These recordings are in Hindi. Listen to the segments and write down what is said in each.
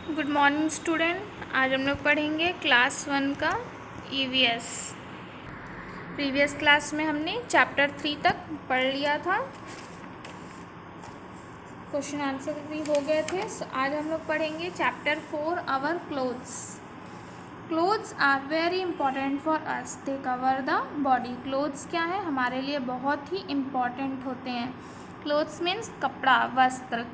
Good morning student. आज हम लोग पढ़ेंगे क्लास 1 का ईवीएस। प्रीवियस क्लास में हमने चैप्टर 3 तक पढ़ लिया था, क्वेश्चन आंसर भी हो गए थे। आज हम लोग पढ़ेंगे chapter 4 our clothes. Clothes are very important for us, they cover the body. Clothes क्या है, हमारे लिए बहुत ही इम्पॉर्टेंट होते हैं। क्लोथ्स मीन्स कपड़ा, वस्त्र,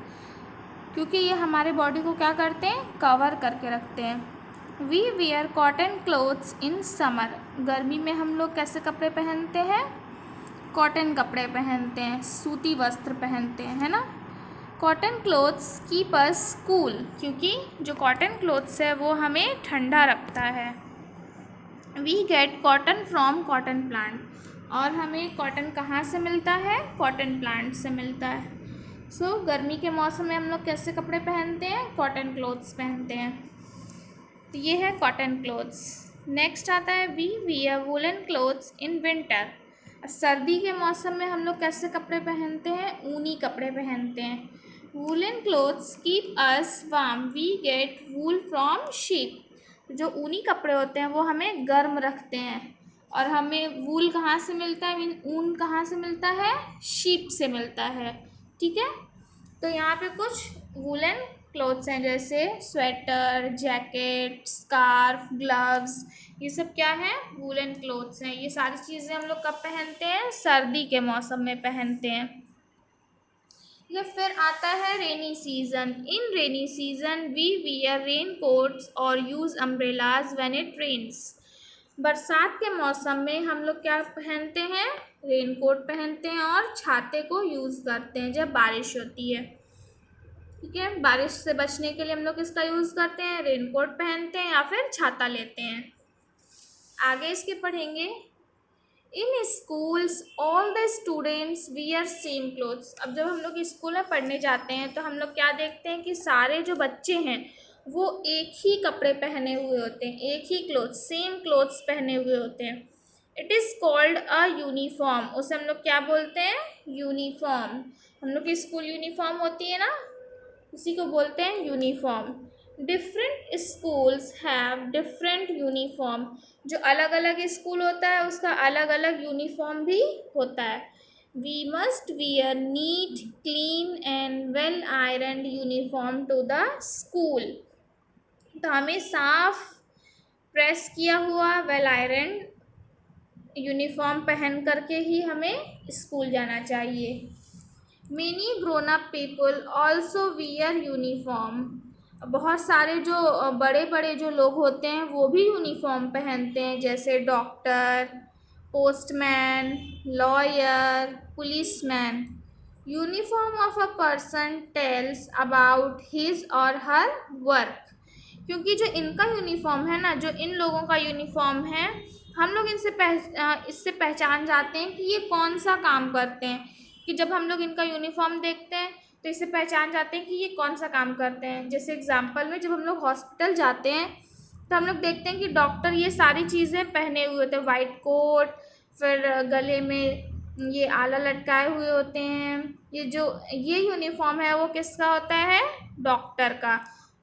क्योंकि ये हमारे बॉडी को क्या करते हैं, कवर करके रखते हैं। We wear cotton clothes in summer. गर्मी में हम लोग कैसे कपड़े पहनते हैं, कॉटन कपड़े पहनते हैं, सूती वस्त्र पहनते हैं, है ना। कॉटन क्लोथ्स कीप अस कूल, क्योंकि जो कॉटन क्लोथ्स है वो हमें ठंडा रखता है। We get cotton from cotton plant, और हमें कॉटन कहाँ से मिलता है, कॉटन प्लांट से मिलता है। गर्मी के मौसम में हम लोग कैसे कपड़े पहनते हैं, कॉटन क्लोथ्स पहनते हैं। तो ये है कॉटन क्लोथ्स। नेक्स्ट आता है we wear woollen clothes in winter. सर्दी के मौसम में हम लोग कैसे कपड़े पहनते हैं, ऊनी कपड़े पहनते हैं। Woollen clothes keep us warm, we get wool from sheep. जो ऊनी कपड़े होते हैं वो हमें गर्म रखते हैं, और हमें वूल कहाँ से मिलता है, मीन ऊन कहाँ से मिलता है, शीप से मिलता है। ठीक है, तो यहाँ पे कुछ वूलन क्लोथ्स हैं, जैसे स्वेटर, जैकेट, स्कार्फ, ग्लव्स, ये सब क्या है, वूलन क्लोथ्स हैं। ये सारी चीज़ें हम लोग कब पहनते हैं, सर्दी के मौसम में पहनते हैं। ये फिर आता है rainy season. In rainy season we wear rain coats और use umbrellas when it rains. बरसात के मौसम में हम लोग क्या पहनते हैं, रेन कोट पहनते हैं और छाते को यूज़ करते हैं जब बारिश होती है। ठीक है, बारिश से बचने के लिए हम लोग इसका यूज़ करते हैं, रेन कोट पहनते हैं या फिर छाता लेते हैं। आगे इसके पढ़ेंगे। इन schools all the students wear same clothes. अब जब हम लोग स्कूल में पढ़ने जाते हैं तो हम लोग क्या देखते हैं कि सारे जो बच्चे हैं वो एक ही कपड़े पहने हुए होते हैं, एक ही क्लोथ्स, सेम क्लोथ्स पहने हुए होते हैं। It is called a uniform. उसे हम लोग क्या बोलते हैं, यूनिफॉर्म। हम लोग की स्कूल यूनिफॉर्म होती है ना, उसी को बोलते हैं uniform. Different schools have different uniform. जो अलग अलग स्कूल होता है उसका अलग अलग यूनिफॉर्म भी होता है। We must wear neat, clean and well iron uniform to the school. तो हमें साफ, प्रेस किया हुआ, वेल आयरन यूनिफॉर्म पहन करके ही हमें स्कूल जाना चाहिए। Many grown up people also wear uniform. बहुत सारे जो बड़े बड़े जो लोग होते हैं वो भी यूनिफॉर्म पहनते हैं, जैसे doctor, postman, lawyer, policeman. Uniform of a person tells about his और हर वर्क। क्योंकि जो इनका यूनिफॉर्म है ना, जो इन लोगों का यूनिफॉर्म है, हम लोग इससे पहचान जाते हैं कि ये कौन सा काम करते हैं। कि जब हम लोग इनका यूनिफॉर्म देखते हैं तो इससे पहचान जाते हैं कि ये कौन सा काम करते हैं। जैसे एग्जांपल में जब हम लोग हॉस्पिटल जाते हैं तो हम लोग देखते हैं कि डॉक्टर ये सारी चीज़ें पहने हुए होते हैं, वाइट कोट, फिर गले में ये आला लटकाए हुए होते हैं। ये यूनिफॉर्म है वो किसका होता है, डॉक्टर का।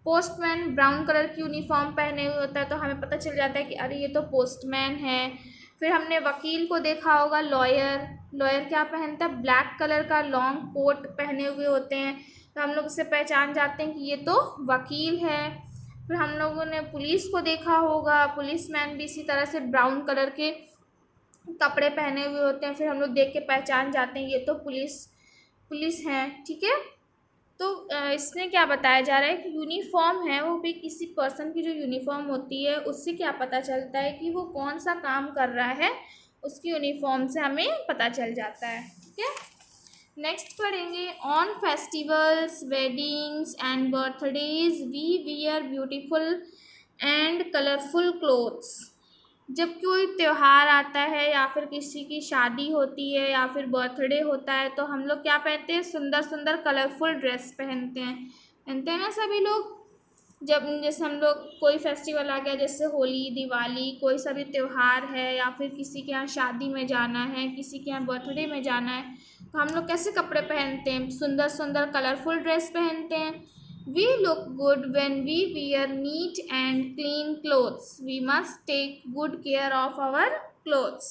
पोस्टमैन ब्राउन कलर की यूनिफॉर्म पहने हुए होता है, तो हमें पता चल जाता है कि अरे ये तो पोस्टमैन है। फिर हमने वकील को देखा होगा, लॉयर। लॉयर क्या पहनता है, ब्लैक कलर का लॉन्ग कोट पहने हुए होते हैं, तो हम लोग इससे पहचान जाते हैं कि ये तो वकील है। फिर हम लोगों ने पुलिस को देखा होगा, पुलिसमैन भी इसी तरह से ब्राउन कलर के कपड़े पहने हुए होते हैं, फिर हम लोग देख के पहचान जाते हैं ये तो पुलिस है। ठीक है, तो इसमें क्या बताया जा रहा है कि यूनिफॉर्म है वो भी किसी पर्सन की जो यूनिफॉर्म होती है उससे क्या पता चलता है कि वो कौन सा काम कर रहा है, उसकी यूनिफॉर्म से हमें पता चल जाता है। ठीक है, नेक्स्ट पढ़ेंगे। On festivals, weddings and birthdays we wear beautiful and colourful clothes. जब कोई त्यौहार आता है या फिर किसी की शादी होती है या फिर बर्थडे होता है तो हम लोग क्या पहनते हैं, सुंदर सुंदर कलरफुल ड्रेस पहनते हैं ना सभी लोग। जब जैसे हम लोग कोई फेस्टिवल आ गया, जैसे होली, दिवाली, कोई सा भी त्यौहार है या फिर किसी के यहाँ शादी में जाना है, किसी के यहाँ बर्थडे में जाना है, तो हम लोग कैसे कपड़े पहनते हैं, सुंदर सुंदर कलरफुल ड्रेस पहनते हैं। We look good when we wear neat and clean clothes. We must take good care of our clothes.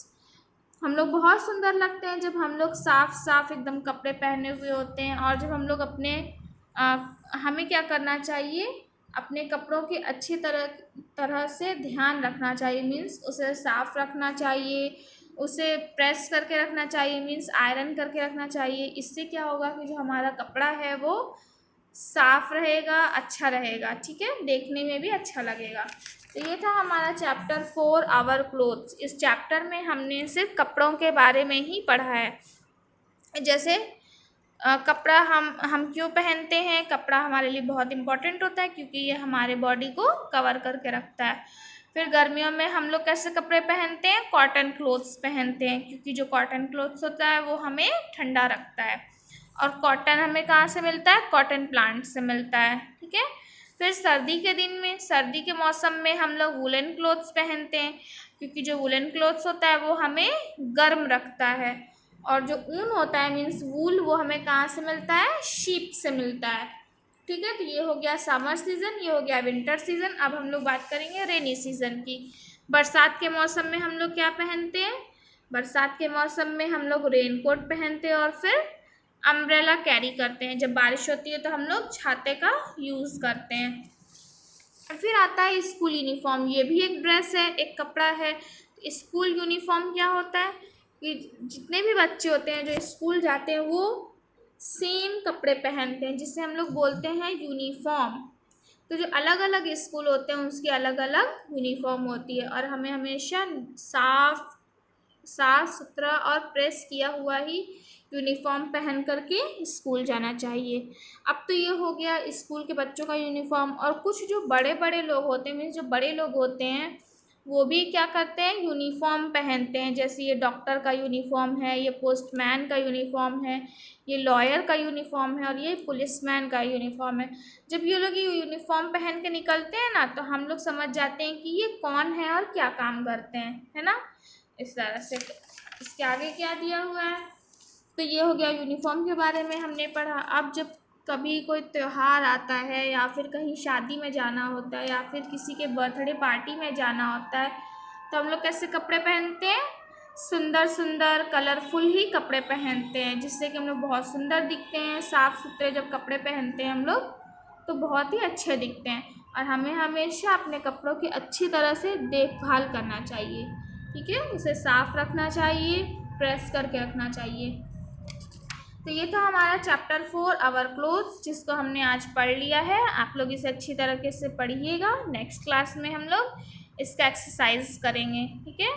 हम लोग बहुत सुंदर लगते हैं जब हम लोग साफ साफ एकदम कपड़े पहने हुए होते हैं, और जब हम लोग हमें क्या करना चाहिए, अपने कपड़ों की अच्छी तरह से ध्यान रखना चाहिए। मीन्स उसे साफ रखना चाहिए, उसे प्रेस करके रखना चाहिए, मीन्स आयरन करके रखना चाहिए। इससे क्या होगा कि जो हमारा कपड़ा है वो साफ रहेगा, अच्छा रहेगा, ठीक है, देखने में भी अच्छा लगेगा। तो ये था हमारा चैप्टर 4 आवर क्लोथ्स। इस चैप्टर में हमने सिर्फ कपड़ों के बारे में ही पढ़ा है, जैसे कपड़ा हम क्यों पहनते हैं। कपड़ा हमारे लिए बहुत इम्पोर्टेंट होता है क्योंकि ये हमारे बॉडी को कवर करके रखता है। फिर गर्मियों में हम लोग कैसे कपड़े पहनते हैं, कॉटन क्लोथ्स पहनते हैं, क्योंकि जो कॉटन क्लोथ्स होता है वो हमें ठंडा रखता है। और कॉटन हमें कहाँ से मिलता है, कॉटन प्लांट से मिलता है, ठीक है। फिर सर्दी के दिन में, सर्दी के मौसम में हम लोग वुलन क्लोथ्स पहनते हैं, क्योंकि जो वुलन क्लोथ्स होता है वो हमें गर्म रखता है। और जो ऊन होता है मीन्स वूल, वो हमें कहाँ से मिलता है, शीप से मिलता है, ठीक है। तो ये हो गया समर सीज़न, ये हो गया विंटर सीज़न। अब हम लोग बात करेंगे रेनी सीज़न की। बरसात के मौसम में हम लोग क्या पहनते हैं, बरसात के मौसम में हम लोग रेन कोट पहनते हैं और फिर अम्ब्रेला कैरी करते हैं। जब बारिश होती है तो हम लोग छाते का यूज़ करते हैं। फिर आता है स्कूल यूनिफॉर्म। ये भी एक ड्रेस है, एक कपड़ा है। स्कूल यूनिफॉर्म क्या होता है कि जितने भी बच्चे होते हैं जो स्कूल जाते हैं वो सेम कपड़े पहनते हैं, जिसे हम लोग बोलते हैं यूनिफॉर्म। तो जो अलग अलग स्कूल होते हैं उसकी अलग अलग यूनिफॉर्म होती है, और हमें हमेशा साफ सुथरा और प्रेस किया हुआ ही यूनिफॉर्म पहन करके स्कूल जाना चाहिए। अब तो ये हो गया स्कूल के बच्चों का यूनिफॉर्म। और कुछ जो बड़े बड़े लोग होते हैं, मीन्स जो बड़े लोग होते हैं वो भी क्या करते हैं, यूनिफॉर्म पहनते हैं। जैसे ये डॉक्टर का यूनिफॉर्म है, ये पोस्टमैन का यूनिफॉर्म है, ये लॉयर का यूनिफॉर्म है, और ये पुलिसमैन का यूनिफॉर्म है। जब ये लोग ये यूनिफॉर्म पहन के निकलते हैं ना, तो हम लोग समझ जाते हैं कि ये कौन है और क्या काम करते हैं, है ना। इस तरह से इसके आगे क्या दिया हुआ है, तो ये हो गया यूनिफॉर्म के बारे में हमने पढ़ा। अब जब कभी कोई त्यौहार आता है या फिर कहीं शादी में जाना होता है या फिर किसी के बर्थडे पार्टी में जाना होता है, तो हम लोग कैसे कपड़े पहनते हैं, सुंदर सुंदर कलरफुल ही कपड़े पहनते हैं, जिससे कि हम लोग बहुत सुंदर दिखते हैं। साफ़ सुथरे जब कपड़े पहनते हैं हम लोग तो बहुत ही अच्छे दिखते हैं। और हमें हमेशा अपने कपड़ों की अच्छी तरह से देखभाल करना चाहिए, ठीक है, उसे साफ़ रखना चाहिए, प्रेस करके रखना चाहिए। तो ये था हमारा चैप्टर 4 आवर क्लोथ्स, जिसको हमने आज पढ़ लिया है। आप लोग इसे अच्छी तरीके से पढ़िएगा। नेक्स्ट क्लास में हम लोग इसका एक्सरसाइज करेंगे, ठीक है।